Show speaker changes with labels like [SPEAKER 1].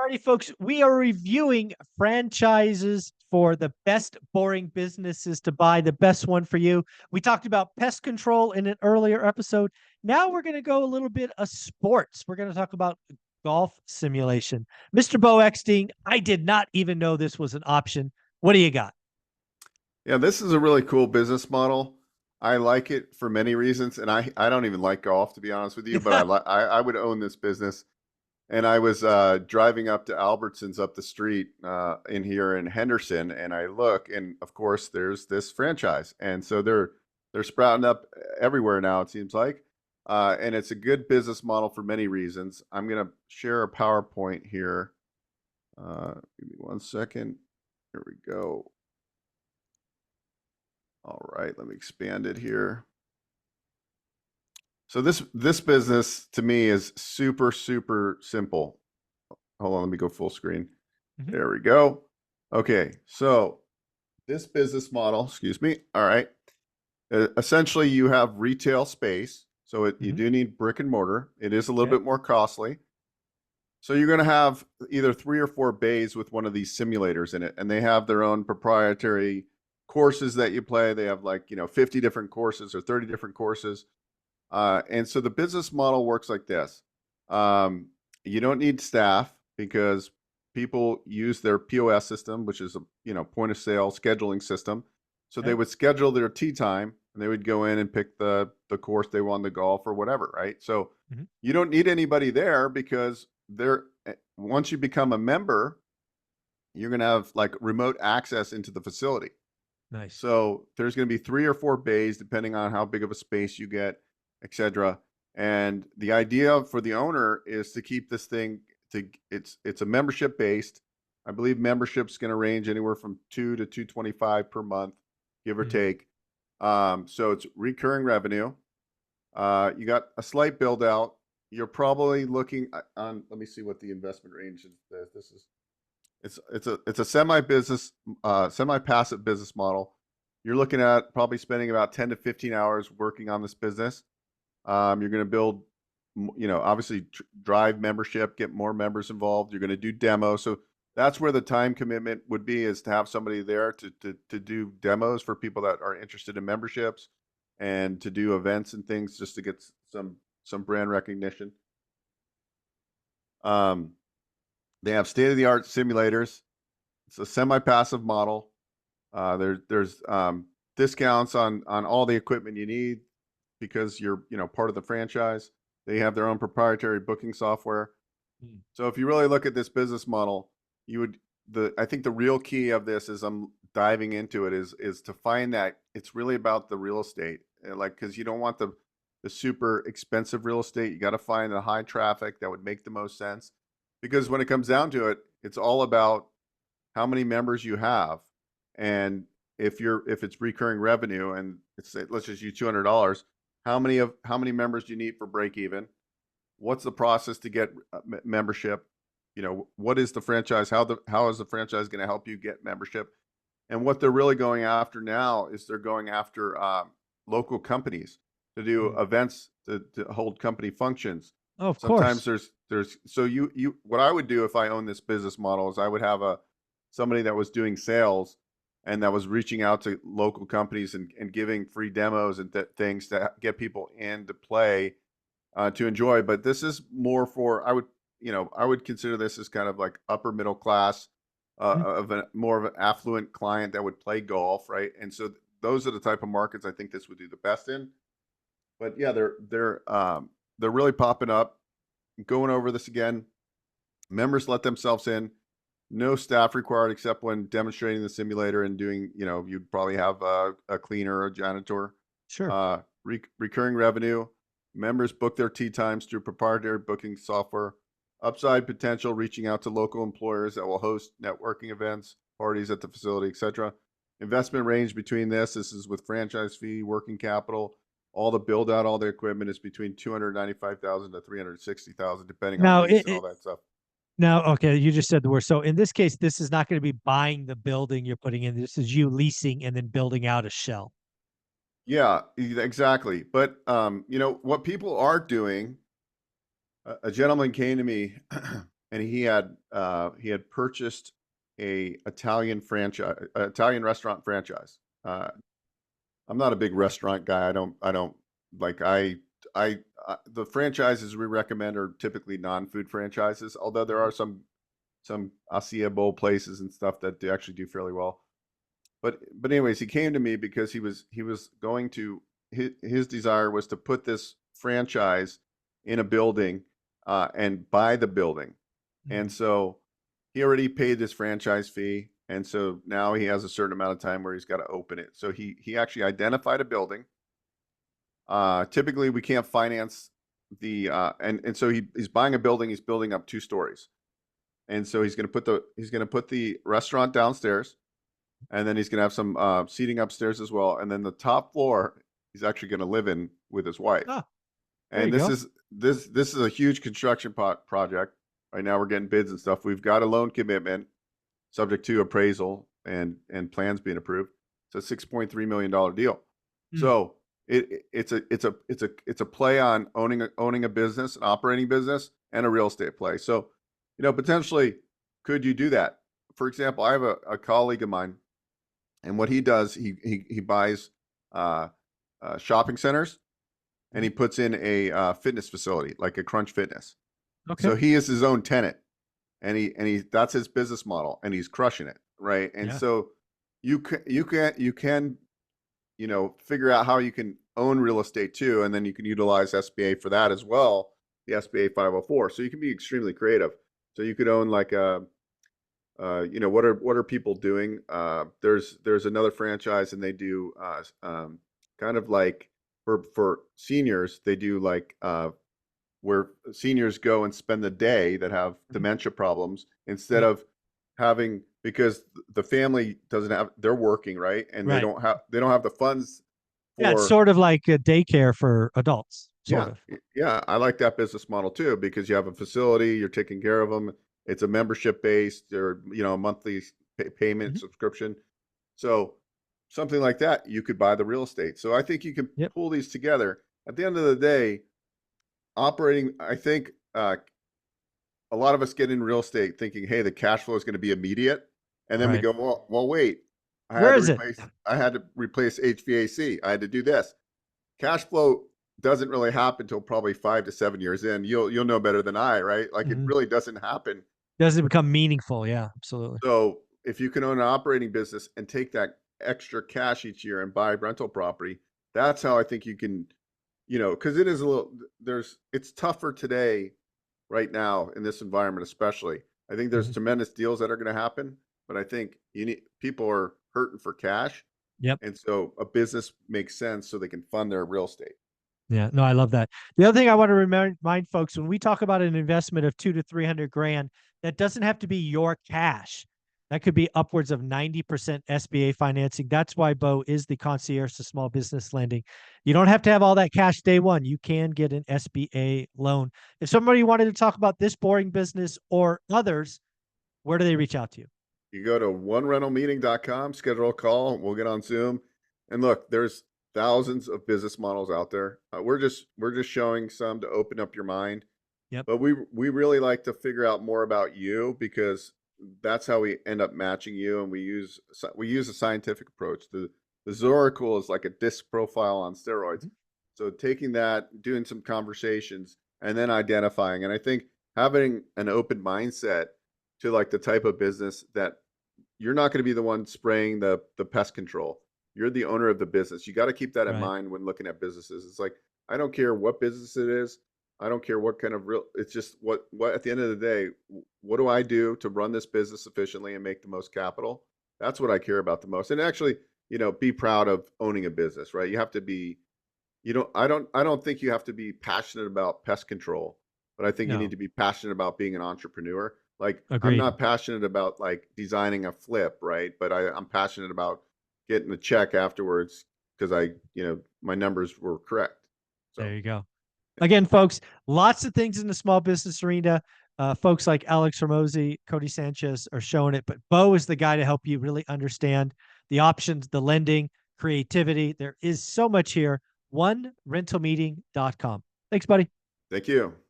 [SPEAKER 1] Alrighty, folks, we are reviewing franchises for the best boring businesses to buy, the best one for you. We talked about pest control in an earlier episode. Now we're going to go a little bit of sports. We're going to talk about golf simulation. Mr. Bo Eckstein, I did not even know this was an option. What do you got?
[SPEAKER 2] Yeah, this is a really cool business model. I like it for many reasons, and I don't even like golf, to be honest with you, but I would own this business. And I was driving up to Albertsons up the street in here in Henderson, and I look, and of course, there's this franchise, and so they're sprouting up everywhere now. It seems like, and it's a good business model for many reasons. I'm gonna share a PowerPoint here. Give me one second. Here we go. All right, let me expand it here. So this business to me is super simple. Hold on, let me go full screen.
[SPEAKER 1] Mhm.
[SPEAKER 2] There we go. Okay, so this business model, excuse me. All right. Essentially, you have retail space, so you
[SPEAKER 1] Mhm.
[SPEAKER 2] do need brick and mortar. It is a little
[SPEAKER 1] Okay.
[SPEAKER 2] bit more costly. So you're going to have either 3 or 4 bays with one of these simulators in it, and they have their own proprietary courses that you play. They have 50 different courses or 30 different courses. And so the business model works like this. You don't need staff because people use their POS system, which is a point of sale scheduling system. So they
[SPEAKER 1] Okay.
[SPEAKER 2] would schedule their tea time and they would go in and pick the course they want to golf or whatever, right? So
[SPEAKER 1] Mhm.
[SPEAKER 2] you don't need anybody there because once you become a member, you're going to have like remote access into the facility.
[SPEAKER 1] Nice.
[SPEAKER 2] So there's going to be 3 or 4 bays, depending on how big of a space you get, etc. And the idea for the owner is to keep this thing it's a membership based. I believe membership's going to range anywhere from 2 to 225 per month, give or
[SPEAKER 1] Mhm.
[SPEAKER 2] take. So it's recurring revenue. You got a slight build out. You're probably looking on. Let me see what the investment range is. This is it's a semi passive business model. You're looking at probably spending about 10 to 15 hours working on this business. You're going to build, obviously drive membership, get more members involved. You're going to do demos. So that's where the time commitment would be, is to have somebody there to do demos for people that are interested in memberships and to do events and things just to get some brand recognition. Um, they have state of the art simulators. It's a semi-passive model. There's discounts on all the equipment you need because you're part of the franchise. They have their own proprietary booking software.
[SPEAKER 1] Mm.
[SPEAKER 2] So if you really look at this business model, you would I think the real key of this, as I'm diving into it, is to find that it's really about the real estate. Like, because you don't want the super expensive real estate. You got to find the high traffic that would make the most sense. Because when it comes down to it, it's all about how many members you have, and if it's recurring revenue, and let's just use $200. How many members do you need for break even? What's the process to get membership? What is the franchise? How is the franchise going to help you get membership? And what they're really going after now is they're going after local companies to do
[SPEAKER 1] Mm.
[SPEAKER 2] events, to hold company functions.
[SPEAKER 1] Oh, of
[SPEAKER 2] Sometimes
[SPEAKER 1] course.
[SPEAKER 2] there's so you what I would do if I own this business model is I would have somebody that was doing sales and that was reaching out to local companies and giving free demos and things to get people in to play, to enjoy. But this is more for, I would consider this as kind of like upper middle class,
[SPEAKER 1] Mm.
[SPEAKER 2] of more of an affluent client that would play golf, right? And so those are the type of markets I think this would do the best in. But yeah, they're really popping up. Going over this again, members let themselves in. No staff required except when demonstrating the simulator and doing, you'd probably have a cleaner or a janitor.
[SPEAKER 1] Sure.
[SPEAKER 2] Recurring revenue. Members book their tee times through proprietary booking software. Upside potential, reaching out to local employers that will host networking events, parties at the facility, etc. Investment range between this is with franchise fee, working capital, all the build out, all the equipment is between 295,000 to 360,000, depending on
[SPEAKER 1] Now,
[SPEAKER 2] lease and all that stuff.
[SPEAKER 1] okay, you just said the word. So in this case, this is not going to be buying the building you're putting in. This is you leasing and then building out a shell.
[SPEAKER 2] Yeah, exactly. But what people are doing, a gentleman came to me and he had purchased a Italian restaurant franchise. I'm not a big restaurant guy. I don't like the franchises we recommend are typically non-food franchises, although there are some acai bowl places and stuff that do actually do fairly well. But anyways, he came to me because he was going to his desire was to put this franchise in a building and buy the building. And so he already paid this franchise fee. And so now he has a certain amount of time where he's got to open it. So he actually identified a building. Typically we can't finance the and so he's buying a building, he's building up 2 stories. And so he's gonna put the restaurant downstairs, and then he's gonna have some seating upstairs as well. And then the top floor he's actually gonna live in with his wife.
[SPEAKER 1] Oh, there
[SPEAKER 2] And
[SPEAKER 1] you go.
[SPEAKER 2] this is a huge construction project. Right now we're getting bids and stuff. We've got a loan commitment subject to appraisal and plans being approved. It's a $6.3 million deal. So it's a play on owning a business, an operating business, and a real estate play. So, potentially, could you do that? For example, I have a colleague of mine, and what he does, he buys shopping centers, and he puts in a fitness facility like a Crunch Fitness.
[SPEAKER 1] Okay.
[SPEAKER 2] So he is his own tenant, and he that's his business model, and he's crushing it, right? And so you can figure out how you can own real estate too, and then you can utilize SBA for that as well, the SBA 504. So you can be extremely creative. So you could own like what are people doing? There's another franchise, and they do kind of like for seniors, they do like where seniors go and spend the day that have dementia problems instead of having, because the family doesn't have, they're working, right? And they don't have the funds
[SPEAKER 1] Yeah, it's
[SPEAKER 2] for,
[SPEAKER 1] sort of like a daycare for adults, sort of.
[SPEAKER 2] yeah, I like that business model too, because you have a facility, you're taking care of them. It's a membership based, or a monthly payment subscription. So something like that, you could buy the real estate. So I think you can pull these together. At the end of the day, operating, I think a lot of us get in real estate thinking, hey, the cash flow is going to be immediate, and then we go, well, wait, I had to replace HVAC. I had to do this. Cash flow doesn't really happen until probably 5 to 7 years in. You'll know better than I, right? Like it really doesn't happen.
[SPEAKER 1] Doesn't become meaningful. Yeah, absolutely.
[SPEAKER 2] So if you can own an operating business and take that extra cash each year and buy rental property, that's how I think you can, because it is it's tougher today, right now in this environment, especially. I think there's tremendous deals that are going to happen, but I think people are hurting for cash.
[SPEAKER 1] Yep.
[SPEAKER 2] And so a business makes sense so they can fund their real estate.
[SPEAKER 1] Yeah, no, I love that. The other thing I want to remind folks, when we talk about an investment of 200 to 300 grand, that doesn't have to be your cash. That could be upwards of 90% SBA financing. That's why Bo is the concierge to small business lending. You don't have to have all that cash day one. You can get an SBA loan. If somebody wanted to talk about this boring business or others, where do they reach out to you?
[SPEAKER 2] You go to onerentalmeeting.com, schedule a call. We'll get on Zoom. And look, there's thousands of business models out there. We're just showing some to open up your mind.
[SPEAKER 1] Yep.
[SPEAKER 2] But we really like to figure out more about you, because that's how we end up matching you. And we use a scientific approach. The Zoracle is like a disc profile on steroids. So taking that, doing some conversations, and then identifying. And I think having an open mindset to like the type of business that you're not going to be the one spraying the pest control. You're the owner of the business. You got to keep that in mind when looking at businesses. It's like, I don't care what business it is. I don't care what kind of it's just what at the end of the day, what do I do to run this business efficiently and make the most capital? That's what I care about the most. And actually, be proud of owning a business, right? You have to be, I don't think you have to be passionate about pest control, but I think you need to be passionate about being an entrepreneur. Like, I'm not passionate about like designing a flip, right? But I'm passionate about getting a check afterwards because my numbers were correct. So
[SPEAKER 1] there you go. Again, folks, lots of things in the small business arena. Folks like Alex Ramosi, Cody Sanchez are showing it, but Bo is the guy to help you really understand the options, the lending, creativity. There is so much here. OneRentalMeeting.com. Thanks, buddy.
[SPEAKER 2] Thank you.